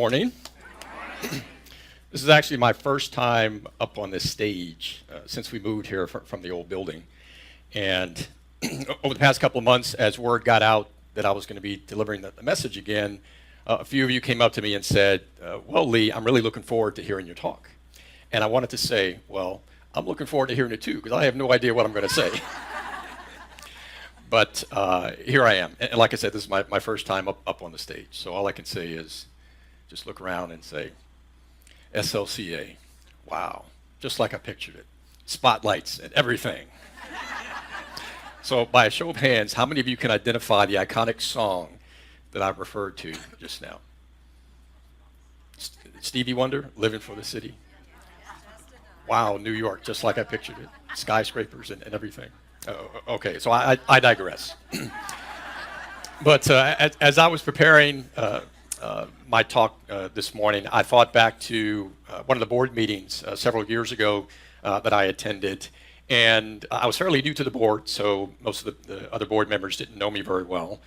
morning. This is actually my first time up on this stage since we moved here from the old building. And over the past couple of months, as word got out that I was going to be delivering the message again, a few of you came up to me and said, well, Lee, I'm really looking forward to hearing your talk. And I wanted to say, well, I'm looking forward to hearing it too, because I have no idea what I'm going to say. But here I am. And like I said, this is my first time up on the stage. So all I can say is just look around and say, SLCA, wow, just like I pictured it. Spotlights and everything. So by a show of hands, how many of you can identify the iconic song that I've referred to just now? Stevie Wonder, Living for the City. Wow, New York, just like I pictured it. Skyscrapers and everything. Okay, so I digress. But as I was preparing my talk this morning, I thought back to one of the board meetings several years ago that I attended. And I was fairly new to the board, so most of the other board members didn't know me very well.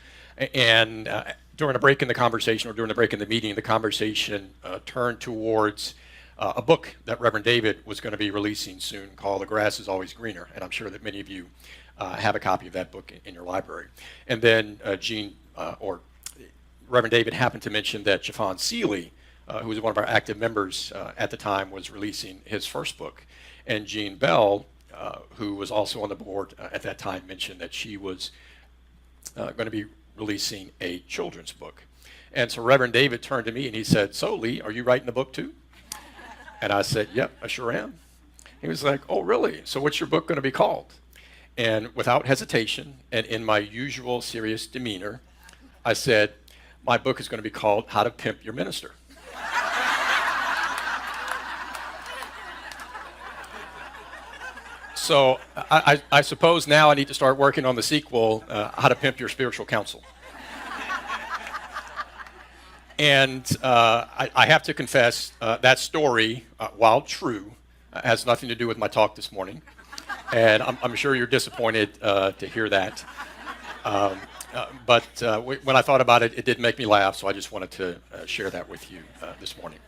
And during a break in the conversation, or during the break in the meeting, the conversation turned towards a book that Reverend David was going to be releasing soon called The Grass is Always Greener. And I'm sure that many of you have a copy of that book in your library. And then Reverend David happened to mention that Jafon Seeley, who was one of our active members at the time, was releasing his first book. And Jean Bell, who was also on the board at that time, mentioned that she was going to be releasing a children's book. And so Reverend David turned to me and he said, so Lee, are you writing a book too? And I said, yep, I sure am. He was like, oh really? So what's your book going to be called? And without hesitation and in my usual serious demeanor, I said, my book is going to be called How to Pimp Your Minister. So I suppose now I need to start working on the sequel, How to Pimp Your Spiritual Counsel. And I have to confess, that story, while true, has nothing to do with my talk this morning. And I'm sure you're disappointed to hear that. But when I thought about it, it did make me laugh, so I just wanted to share that with you this morning.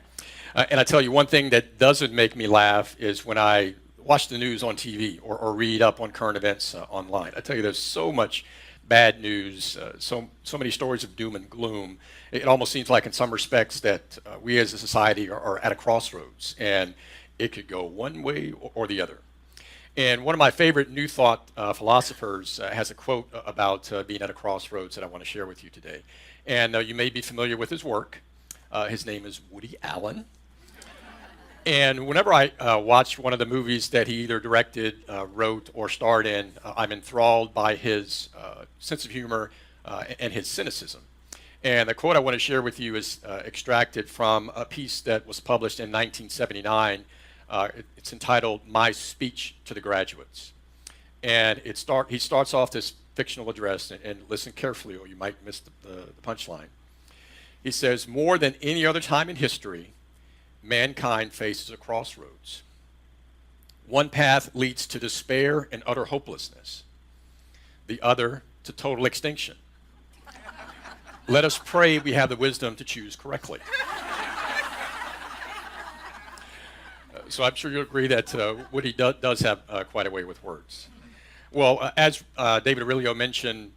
And I tell you, one thing that doesn't make me laugh is when I watch the news on TV or read up on current events online. I tell you, there's so much bad news, so many stories of doom and gloom. It almost seems like in some respects that we as a society are at a crossroads, and it could go one way or the other. And one of my favorite New Thought philosophers has a quote about being at a crossroads that I want to share with you today. And you may be familiar with his work. His name is Woody Allen. And whenever I watch one of the movies that he either directed, wrote, or starred in, I'm enthralled by his sense of humor and his cynicism. And the quote I want to share with you is extracted from a piece that was published in 1979. It's entitled My Speech to the Graduates. And he starts off this fictional address, and listen carefully or you might miss the punchline. He says, more than any other time in history, mankind faces a crossroads. One path leads to despair and utter hopelessness. The other to total extinction. Let us pray we have the wisdom to choose correctly. So I'm sure you'll agree that Woody does have quite a way with words. Well, as David Aurelio mentioned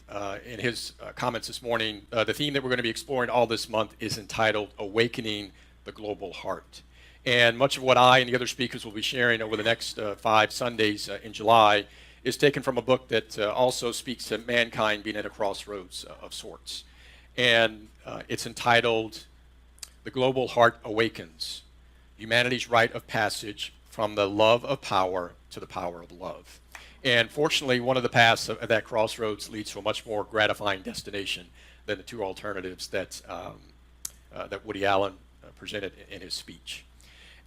in his comments this morning, the theme that we're going to be exploring all this month is entitled Awakening the Global Heart. And much of what I and the other speakers will be sharing over the next 5 Sundays in July is taken from a book that also speaks to mankind being at a crossroads of sorts. And it's entitled The Global Heart Awakens, Humanity's Rite of Passage from the Love of Power to the Power of Love. And fortunately, one of the paths of that crossroads leads to a much more gratifying destination than the two alternatives that Woody Allen presented in his speech.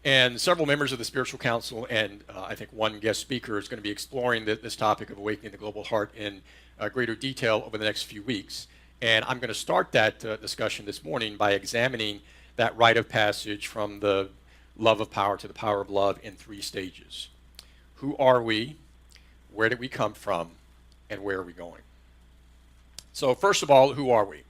And several members of the Spiritual Council and I think one guest speaker is going to be exploring this topic of awakening the global heart in greater detail over the next few weeks. And I'm going to start that discussion this morning by examining that rite of passage from the love of power to the power of love in 3 stages. Who are we? Where did we come from? And where are we going? So first of all, who are we?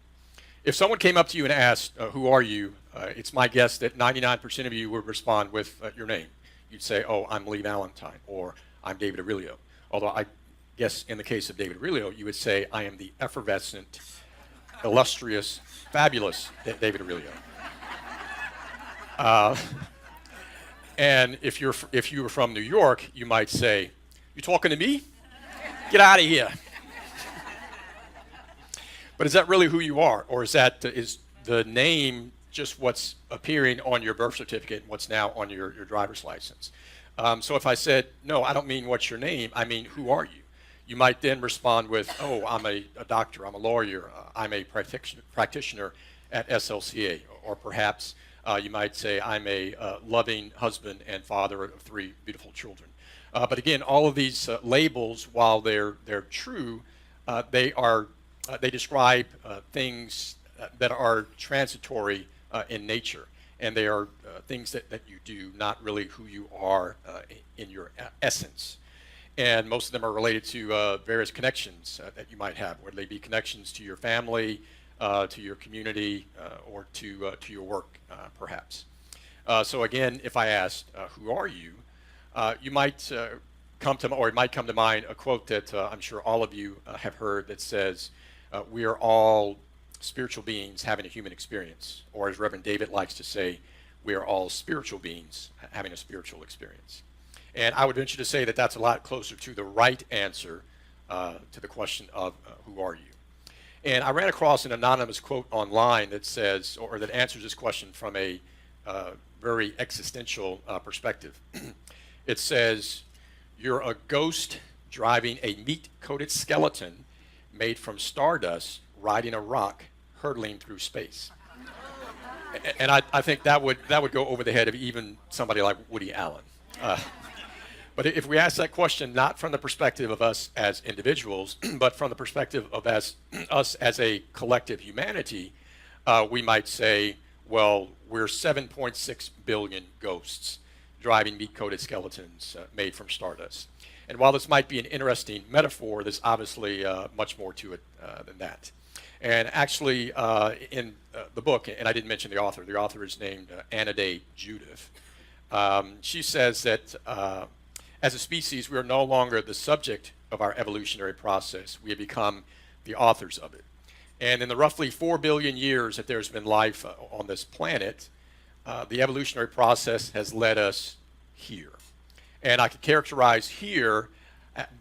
If someone came up to you and asked, who are you? It's my guess that 99% of you would respond with your name. You'd say, oh, I'm Lee Valentine, or I'm David Aurelio. Although I guess in the case of David Aurelio, you would say, I am the effervescent, illustrious, fabulous David Aurelio. And if you were from New York, you might say, you talking to me? Get out of here. But is that really who you are? Or is the name just what's appearing on your birth certificate, what's now on your driver's license? So if I said, no, I don't mean what's your name, I mean, who are you? You might then respond with, oh, I'm a doctor, I'm a lawyer, I'm a practitioner at SLCA. Or perhaps you might say, I'm a loving husband and father of 3 beautiful children. But again, all of these labels, while they're true, they describe things that are transitory in nature, and they are things that you do, not really who you are in your essence. And most of them are related to various connections that you might have, whether they be connections to your family, to your community, or to your work, perhaps. So again, if I asked, who are you? You might it might come to mind a quote that I'm sure all of you have heard that says, we are all spiritual beings having a human experience. Or as Reverend David likes to say, we are all spiritual beings having a spiritual experience. And I would venture to say that that's a lot closer to the right answer to the question of who are you? And I ran across an anonymous quote online that says, or that answers this question from a very existential perspective. It says, you're a ghost driving a meat-coated skeleton made from stardust, riding a rock, hurtling through space. And I think that would go over the head of even somebody like Woody Allen. But if we ask that question not from the perspective of us as individuals, but from the perspective of us as a collective humanity, we might say, well, we're 7.6 billion ghosts driving meat-coated skeletons made from stardust. And while this might be an interesting metaphor, there's obviously much more to it than that. And actually, in the book, and I didn't mention the author is named Anaday Judith. She says that as a species, we are no longer the subject of our evolutionary process. We have become the authors of it. And in the roughly 4 billion years that there's been life on this planet, the evolutionary process has led us here. And I could characterize here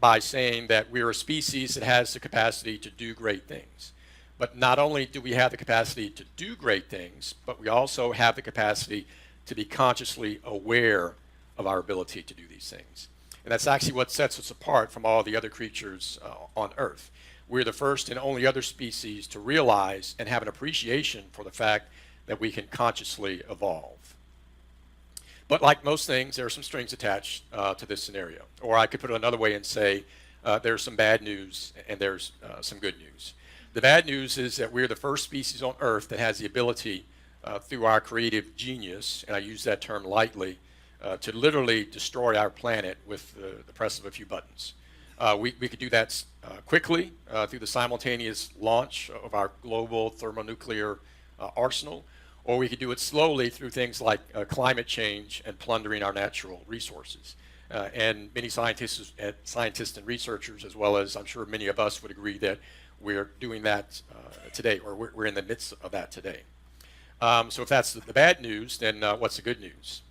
by saying that we're a species that has the capacity to do great things. But not only do we have the capacity to do great things, but we also have the capacity to be consciously aware of our ability to do these things. And that's actually what sets us apart from all the other creatures on Earth. We're the first and only other species to realize and have an appreciation for the fact that we can consciously evolve. But like most things, there are some strings attached to this scenario. Or I could put it another way and say there's some bad news and there's some good news. The bad news is that we're the first species on Earth that has the ability through our creative genius, and I use that term lightly, to literally destroy our planet with the press of a few buttons. We could do that quickly through the simultaneous launch of our global thermonuclear arsenal, or we could do it slowly through things like climate change and plundering our natural resources. And many scientists and researchers, as well as I'm sure many of us would agree that we're doing that today, or we're in the midst of that today. So if that's the bad news, then what's the good news?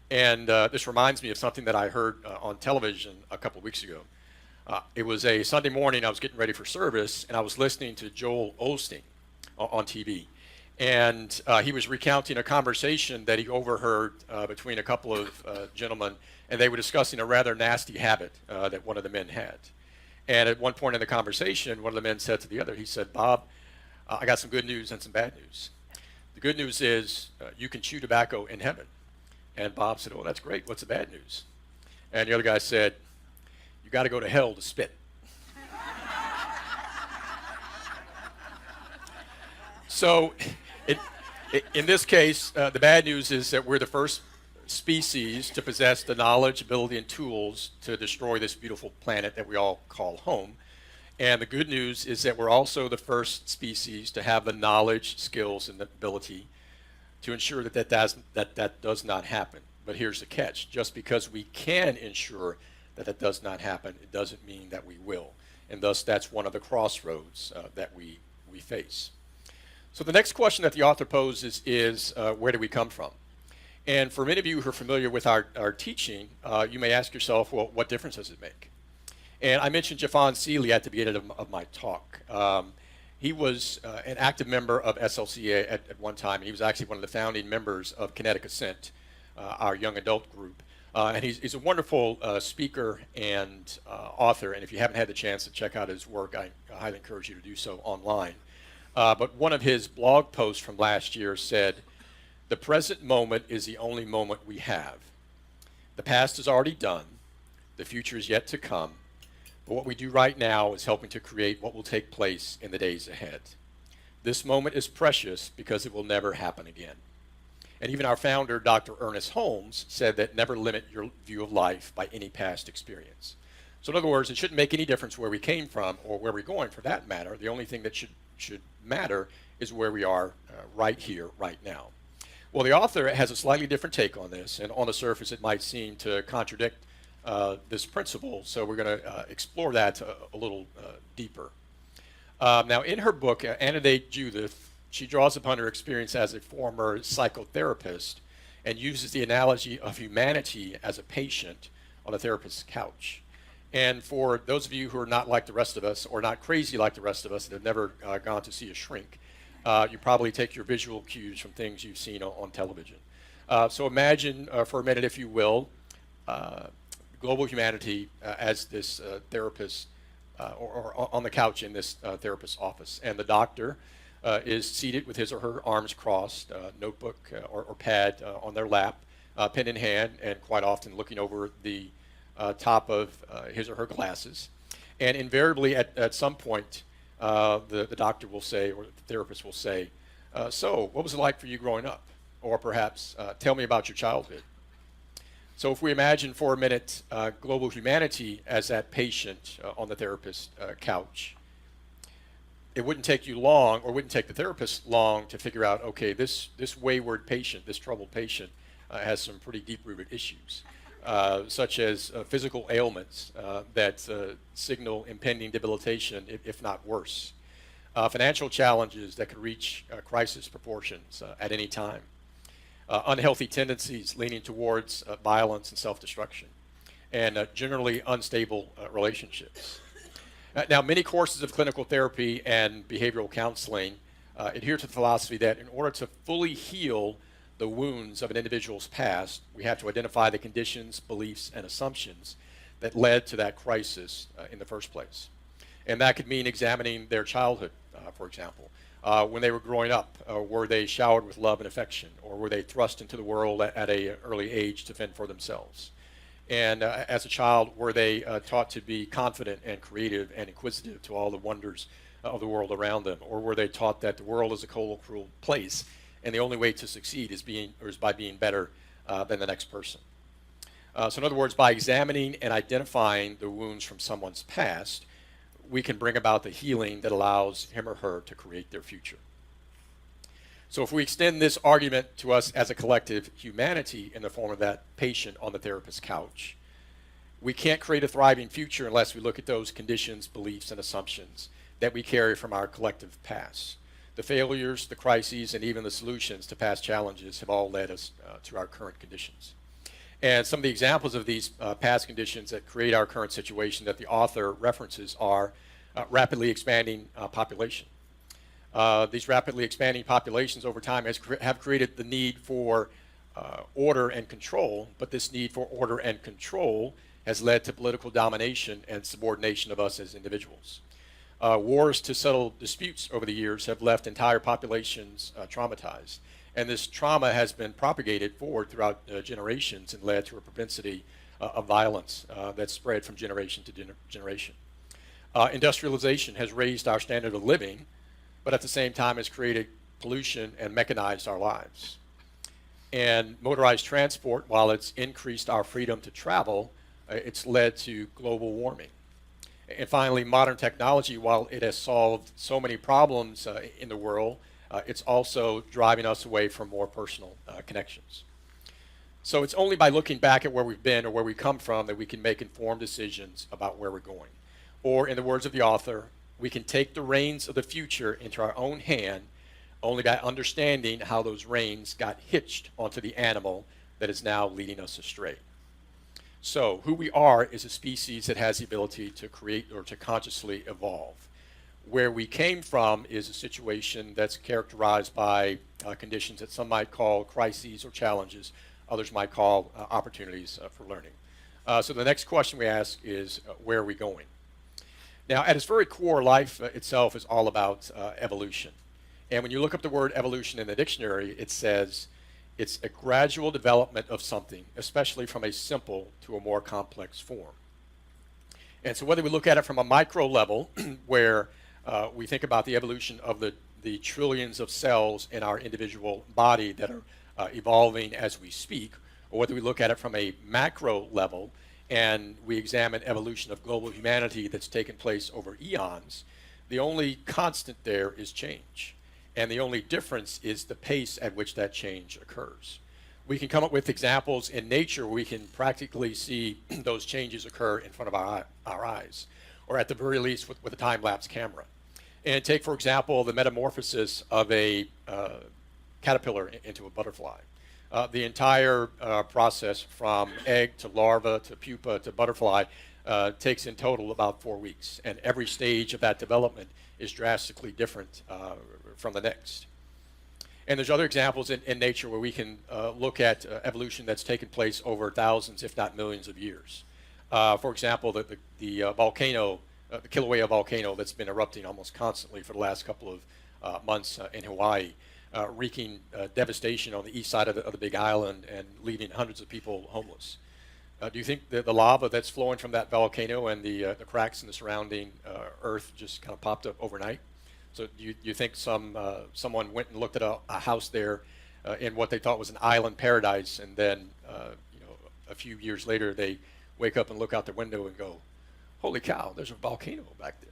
And this reminds me of something that I heard on television a couple of weeks ago. It was a Sunday morning, I was getting ready for service, and I was listening to Joel Osteen on TV. And he was recounting a conversation that he overheard between a couple of gentlemen, and they were discussing a rather nasty habit that one of the men had. And at one point in the conversation, one of the men said to the other, he said, Bob, I got some good news and some bad news. The good news is you can chew tobacco in heaven. And Bob said, oh, that's great. What's the bad news? And the other guy said, you got to go to hell to spit. So in this case, the bad news is that we're the first species to possess the knowledge, ability, and tools to destroy this beautiful planet that we all call home. And the good news is that we're also the first species to have the knowledge, skills, and the ability to ensure that that does not happen. But here's the catch. Just because we can ensure that it does not happen, it doesn't mean that we will. And thus, that's one of the crossroads that we face. So the next question that the author poses is where do we come from? And for many of you who are familiar with our teaching, you may ask yourself, well, what difference does it make? And I mentioned Jafon Seeley at the beginning of my talk. He was an active member of SLCA at one time, and he was actually one of the founding members of Kinetic Ascent, our young adult group. And he's a wonderful speaker and author, and if you haven't had the chance to check out his work, I highly encourage you to do so online. But one of his blog posts from last year said, "The present moment is the only moment we have. The past is already done. The future is yet to come. But what we do right now is helping to create what will take place in the days ahead. This moment is precious because it will never happen again." And even our founder, Dr. Ernest Holmes, said that never limit your view of life by any past experience. So in other words, it shouldn't make any difference where we came from or where we're going for that matter. The only thing that should matter is where we are right here, right now. Well, the author has a slightly different take on this, and on the surface it might seem to contradict this principle, so we're going to explore that a little deeper. Now, in her book, Anodate Judith, she draws upon her experience as a former psychotherapist and uses the analogy of humanity as a patient on a therapist's couch. And for those of you who are not like the rest of us, or not crazy like the rest of us, that have never gone to see a shrink, you probably take your visual cues from things you've seen on television. So imagine for a minute, if you will, global humanity as this therapist or on the couch in this therapist's office. And the doctor is seated with his or her arms crossed, notebook or pad on their lap, pen in hand, and quite often looking over the top of his or her glasses. And invariably at some point, the doctor will say, or the therapist will say, "So, what was it like for you growing up?" Or perhaps, "Tell me about your childhood." So if we imagine for a minute global humanity as that patient on the therapist's couch, it wouldn't take you long, or wouldn't take the therapist long, to figure out, okay, this wayward patient, this troubled patient, has some pretty deep-rooted issues, such as physical ailments that signal impending debilitation, if not worse. Financial challenges that could reach crisis proportions at any time. Unhealthy tendencies leaning towards violence and self-destruction, and generally unstable relationships. Now, many courses of clinical therapy and behavioral counseling adhere to the philosophy that in order to fully heal the wounds of an individual's past, we have to identify the conditions, beliefs, and assumptions that led to that crisis in the first place. And that could mean examining their childhood, for example. When they were growing up, were they showered with love and affection, or were they thrust into the world at an early age to fend for themselves? And as a child, were they taught to be confident and creative and inquisitive to all the wonders of the world around them? Or were they taught that the world is a cold, cruel place, and the only way to succeed is by being better than the next person? So in other words, by examining and identifying the wounds from someone's past, we can bring about the healing that allows him or her to create their future. So if we extend this argument to us as a collective humanity in the form of that patient on the therapist's couch, we can't create a thriving future unless we look at those conditions, beliefs, and assumptions that we carry from our collective past. The failures, the crises, and even the solutions to past challenges have all led us to our current conditions. And some of the examples of these past conditions that create our current situation that the author references are rapidly expanding population. These rapidly expanding populations over time have created the need for order and control, but this need for order and control has led to political domination and subordination of us as individuals. Wars to settle disputes over the years have left entire populations traumatized, and this trauma has been propagated forward throughout generations and led to a propensity of violence that's spread from generation to generation. Industrialization has raised our standard of living, but at the same time has created pollution and mechanized our lives. And motorized transport, while it's increased our freedom to travel, it's led to global warming. And finally, modern technology, while it has solved so many problems in the world, it's also driving us away from more personal connections. So it's only by looking back at where we've been or where we come from that we can make informed decisions about where we're going. Or, in the words of the author, we can take the reins of the future into our own hand only by understanding how those reins got hitched onto the animal that is now leading us astray. So, who we are is a species that has the ability to create or to consciously evolve. Where we came from is a situation that's characterized by conditions that some might call crises or challenges, others might call opportunities for learning. So the next question we ask is, where are we going? Now, at its very core, life itself is all about evolution. And when you look up the word evolution in the dictionary, it says it's a gradual development of something, especially from a simple to a more complex form. And so whether we look at it from a micro level, where we think about the evolution of the trillions of cells in our individual body that are evolving as we speak, or whether we look at it from a macro level and we examine evolution of global humanity that's taken place over eons, the only constant there is change. And the only difference is the pace at which that change occurs. We can come up with examples in nature where we can practically see those changes occur in front of our eyes, or at the very least with a time-lapse camera. And take, for example, the metamorphosis of a caterpillar into a butterfly. The entire process from egg to larva to pupa to butterfly takes in total about 4 weeks. And every stage of that development is drastically different from the next. And there's other examples in nature where we can look at evolution that's taken place over thousands, if not millions of years. For example, the volcano, the Kilauea volcano that's been erupting almost constantly for the last couple of months in Hawaii, wreaking devastation on the east side of the big island and leaving hundreds of people homeless. Do you think that the lava that's flowing from that volcano and the cracks in the surrounding earth just kind of popped up overnight? So do you think someone went and looked at a house there in what they thought was an island paradise, and then a few years later they wake up and look out their window and go, holy cow, there's a volcano back there?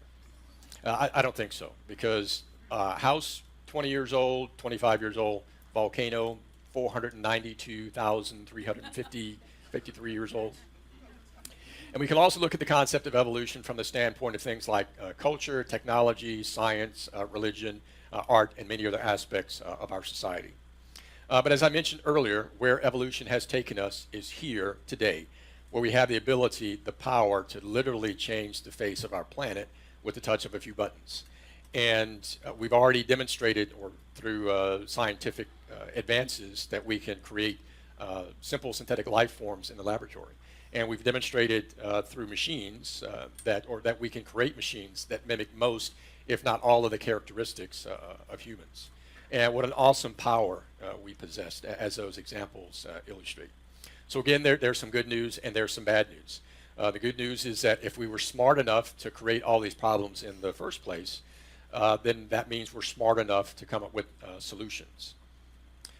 I don't think so, because house 20 years old, 25 years old, volcano 492,353 years old. And we can also look at the concept of evolution from the standpoint of things like culture, technology, science, religion, art, and many other aspects of our society. But as I mentioned earlier, where evolution has taken us is here today, where we have the ability, the power to literally change the face of our planet with the touch of a few buttons. And we've already demonstrated, or through scientific advances, that we can create simple synthetic life forms in the laboratory. And we've demonstrated through machines that we can create machines that mimic most, if not all, of the characteristics of humans. And what an awesome power we possess, as those examples illustrate. So again, there's some good news and there's some bad news. The good news is that if we were smart enough to create all these problems in the first place, then that means we're smart enough to come up with solutions.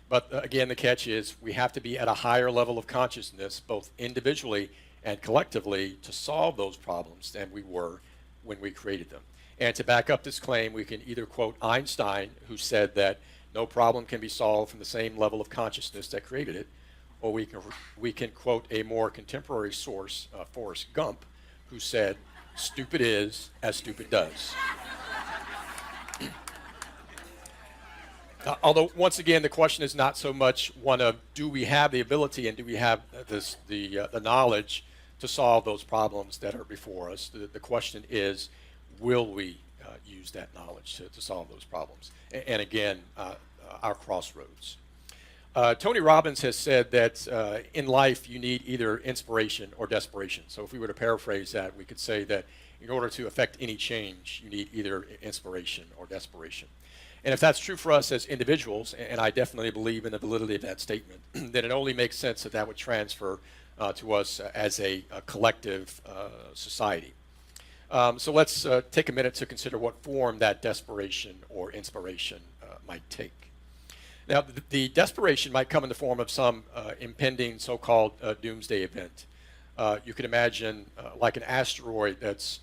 But again, the catch is we have to be at a higher level of consciousness, both individually and collectively, to solve those problems than we were when we created them. And to back up this claim, we can either quote Einstein, who said that no problem can be solved from the same level of consciousness that created it, or we can quote a more contemporary source, Forrest Gump, who said, stupid is as stupid does. Although, once again, the question is not so much one of do we have the ability and do we have the knowledge to solve those problems that are before us. The question is, will we use that knowledge to solve those problems? And again, our crossroads. Tony Robbins has said that in life you need either inspiration or desperation. So if we were to paraphrase that, we could say that in order to affect any change, you need either inspiration or desperation. And if that's true for us as individuals, and I definitely believe in the validity of that statement, then it only makes sense that that would transfer to us as a collective society. So let's take a minute to consider what form that desperation or inspiration might take. Now, the desperation might come in the form of some impending so-called doomsday event. you can imagine like an asteroid that's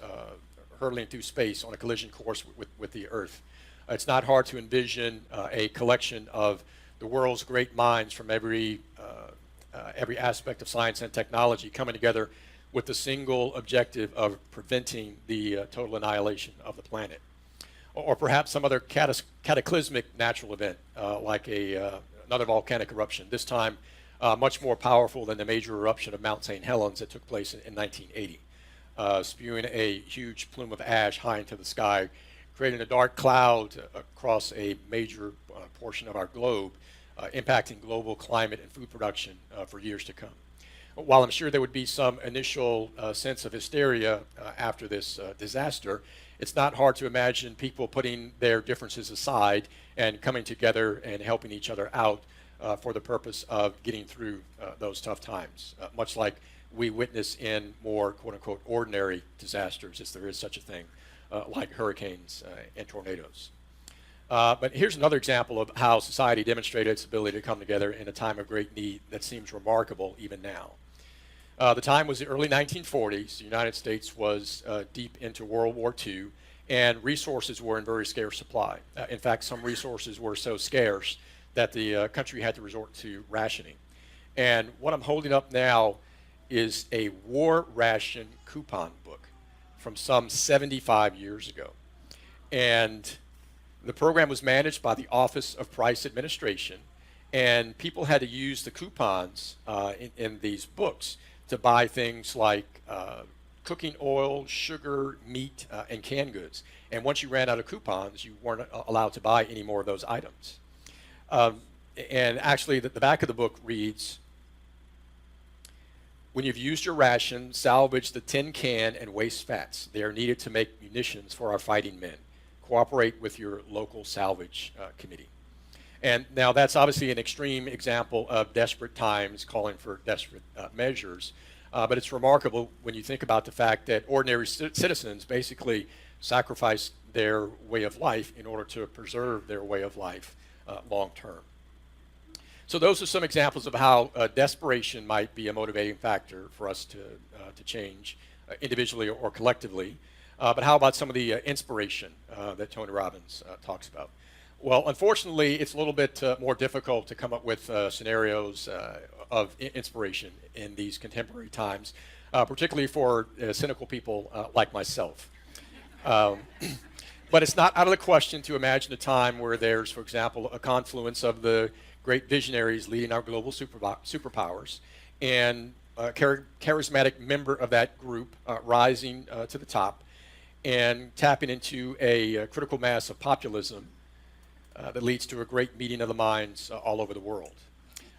hurtling through space on a collision course with the Earth. It's not hard to envision a collection of the world's great minds from every aspect of science and technology coming together with the single objective of preventing the total annihilation of the planet. Or perhaps some other cataclysmic natural event, like another volcanic eruption, this time much more powerful than the major eruption of Mount St. Helens that took place in 1980, spewing a huge plume of ash high into the sky, creating a dark cloud across a major portion of our globe, impacting global climate and food production for years to come. While I'm sure there would be some initial sense of hysteria after this disaster, it's not hard to imagine people putting their differences aside and coming together and helping each other out for the purpose of getting through those tough times, much like we witness in more quote-unquote ordinary disasters, if there is such a thing, like hurricanes and tornadoes. But here's another example of how society demonstrated its ability to come together in a time of great need that seems remarkable even now. The time was the early 1940s. The United States was deep into World War II, and resources were in very scarce supply. In fact, some resources were so scarce that the country had to resort to rationing. And what I'm holding up now is a war ration coupon book from some 75 years ago. And the program was managed by the Office of Price Administration, and people had to use the coupons in these books to buy things like cooking oil, sugar, meat, and canned goods. And once you ran out of coupons, you weren't allowed to buy any more of those items. And actually, the back of the book reads, when you've used your ration, salvage the tin can and waste fats. They are needed to make munitions for our fighting men. Cooperate with your local salvage committee. And now that's obviously an extreme example of desperate times calling for desperate measures. But it's remarkable when you think about the fact that ordinary citizens basically sacrificed their way of life in order to preserve their way of life long term. So those are some examples of how desperation might be a motivating factor for us to change individually or collectively. But how about some of the inspiration that Tony Robbins talks about? Well, unfortunately, it's a little bit more difficult to come up with scenarios of inspiration in these contemporary times, particularly for cynical people like myself. But it's not out of the question to imagine a time where there's, for example, a confluence of the great visionaries leading our global superpowers and a charismatic member of that group rising to the top and tapping into a critical mass of populism that leads to a great meeting of the minds all over the world.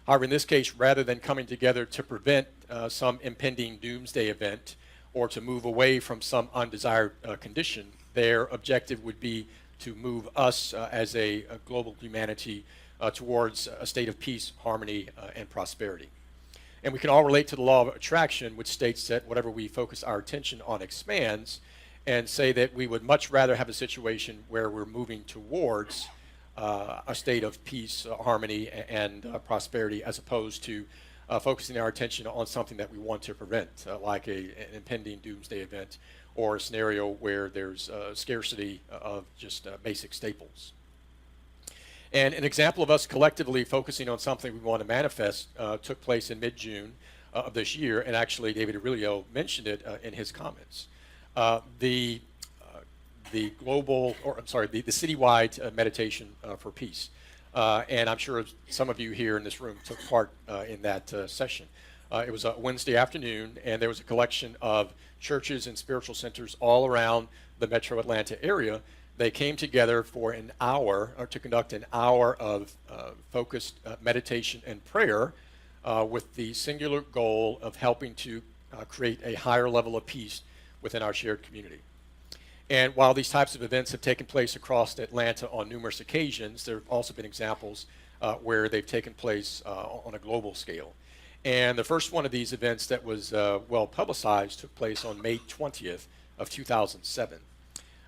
However, in this case, rather than coming together to prevent some impending doomsday event or to move away from some undesired condition, their objective would be to move us as a global humanity towards a state of peace, harmony, and prosperity. And we can all relate to the law of attraction, which states that whatever we focus our attention on expands, and say that we would much rather have a situation where we're moving towards a state of peace, harmony, and prosperity, as opposed to focusing our attention on something that we want to prevent, like an impending doomsday event or a scenario where there's scarcity of just basic staples. And an example of us collectively focusing on something we want to manifest took place in mid-June of this year, and actually David Aurelio mentioned it in his comments. The citywide meditation for peace. And I'm sure some of you here in this room took part in that session. It was a Wednesday afternoon, and there was a collection of churches and spiritual centers all around the metro Atlanta area. They came together for an hour, or to conduct an hour of focused meditation and prayer with the singular goal of helping to create a higher level of peace within our shared community. And while these types of events have taken place across Atlanta on numerous occasions, there have also been examples where they've taken place on a global scale. And the first one of these events that was well publicized took place on May 20th of 2007.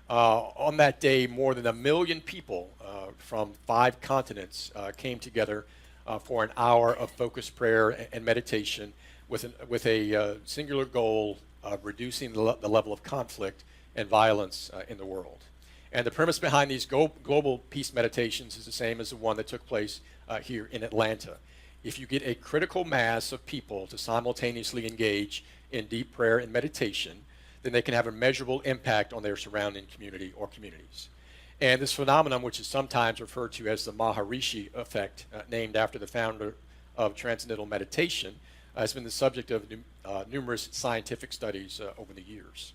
On that day, more than 1 million people from 5 continents came together for an hour of focused prayer and meditation with a singular goal of reducing the level of conflict and violence in the world. And the premise behind these global peace meditations is the same as the one that took place here in Atlanta. If you get a critical mass of people to simultaneously engage in deep prayer and meditation, then they can have a measurable impact on their surrounding community or communities. And this phenomenon, which is sometimes referred to as the Maharishi effect, named after the founder of Transcendental Meditation, has been the subject of numerous scientific studies over the years.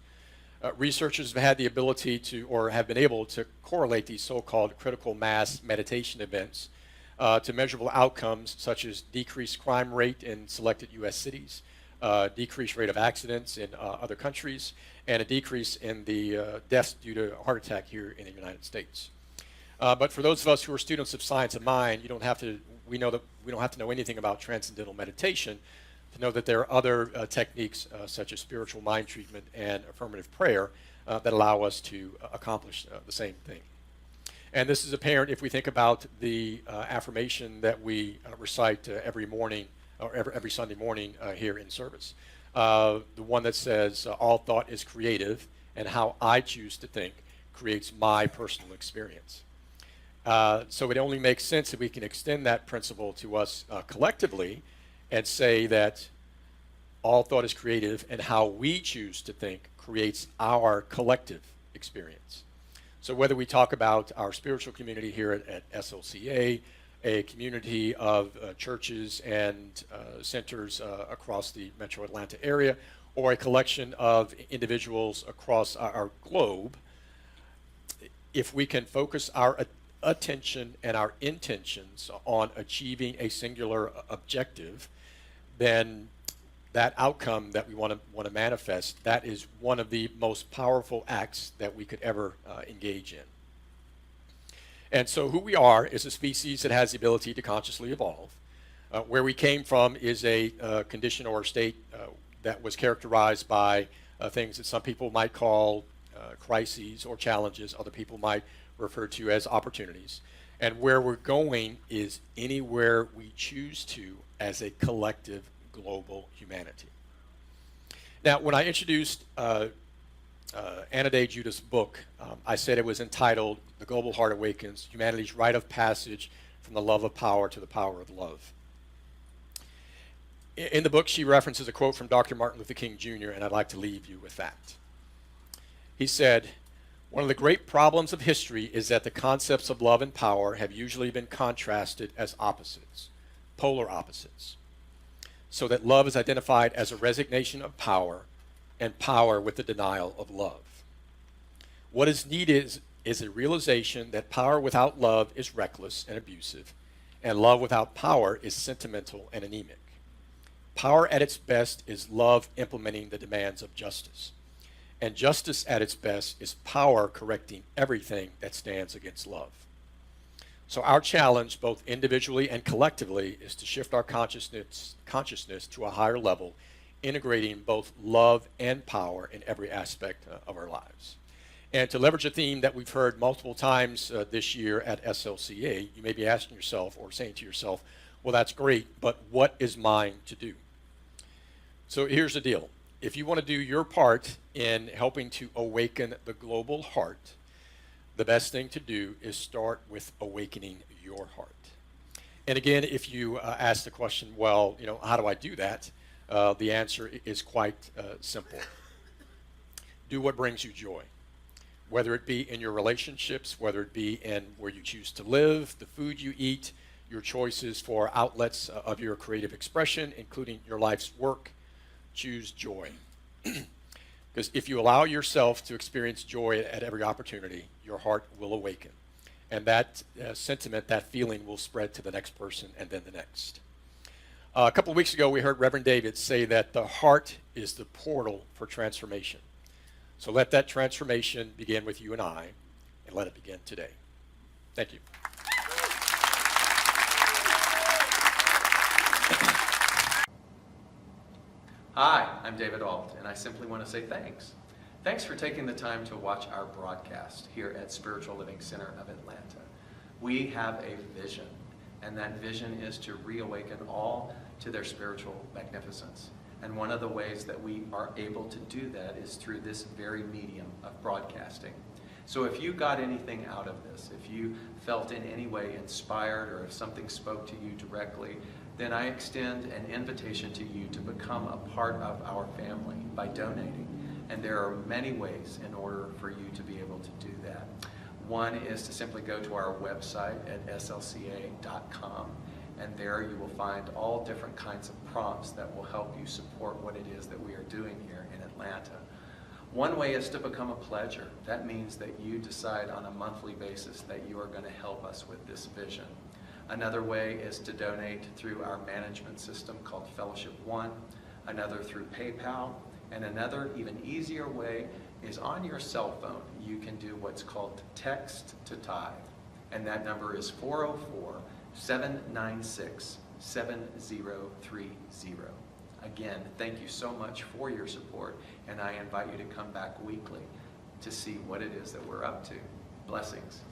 Researchers have had the ability to, or have been able to, correlate these so-called critical mass meditation events to measurable outcomes such as decreased crime rate in selected U.S. cities, decreased rate of accidents in other countries, and a decrease in the deaths due to heart attack here in the United States. But for those of us who are students of science of mind, we know that we don't have to know anything about transcendental meditation to know that there are other techniques such as spiritual mind treatment and affirmative prayer that allow us to accomplish the same thing. And this is apparent if we think about the affirmation that we recite every morning or every Sunday morning here in service. The one that says, all thought is creative, and how I choose to think creates my personal experience. So it only makes sense if we can extend that principle to us collectively and say that all thought is creative, and how we choose to think creates our collective experience. So whether we talk about our spiritual community here at SLCA, a community of churches and centers across the metro Atlanta area, or a collection of individuals across our globe, if we can focus our attention and our intentions on achieving a singular objective, then that outcome that we want to manifest, that is one of the most powerful acts that we could ever engage in. And so who we are is a species that has the ability to consciously evolve. Where we came from is a condition or state that was characterized by things that some people might call crises or challenges, other people might refer to as opportunities. And where we're going is anywhere we choose to as a collective global humanity. Now, when I introduced Anna Day Judith's book, I said it was entitled The Global Heart Awakens, Humanity's Rite of Passage from the Love of Power to the Power of Love. In the book, she references a quote from Dr. Martin Luther King Jr., and I'd like to leave you with that. He said, "One of the great problems of history is that the concepts of love and power have usually been contrasted as opposites, polar opposites, so that love is identified as a resignation of power and power with the denial of love. What is needed is a realization that power without love is reckless and abusive, and love without power is sentimental and anemic. Power at its best is love implementing the demands of justice, and justice at its best is power correcting everything that stands against love. So our challenge, both individually and collectively, is to shift our consciousness to a higher level, integrating both love and power in every aspect of our lives. And to leverage a theme that we've heard multiple times this year at SLCA, you may be asking yourself or saying to yourself, well, that's great, but what is mine to do? So here's the deal. If you want to do your part in helping to awaken the global heart, the best thing to do is start with awakening your heart. And again, if you ask the question, well, how do I do that? The answer is quite simple. Do what brings you joy, whether it be in your relationships, whether it be in where you choose to live, the food you eat, your choices for outlets of your creative expression, including your life's work. Choose joy. Because if you allow yourself to experience joy at every opportunity, your heart will awaken. And that sentiment, that feeling will spread to the next person and then the next. A couple of weeks ago, we heard Reverend David say that the heart is the portal for transformation. So let that transformation begin with you and I, and let it begin today. Thank you. Hi, I'm David Alt, and I simply want to say thanks. Thanks for taking the time to watch our broadcast here at Spiritual Living Center of Atlanta. We have a vision, and that vision is to reawaken all to their spiritual magnificence. And one of the ways that we are able to do that is through this very medium of broadcasting. So if you got anything out of this, if you felt in any way inspired, or if something spoke to you directly, then I extend an invitation to you to become a part of our family by donating. And there are many ways in order for you to be able to do that. One is to simply go to our website at slca.com, and there you will find all different kinds of prompts that will help you support what it is that we are doing here in Atlanta. One way is to become a pledger. That means that you decide on a monthly basis that you are going to help us with this vision. Another way is to donate through our management system called Fellowship One, another through PayPal, and another even easier way is on your cell phone. You can do what's called text to tithe, and that number is 404-796-7030. Again, thank you so much for your support, and I invite you to come back weekly to see what it is that we're up to. Blessings.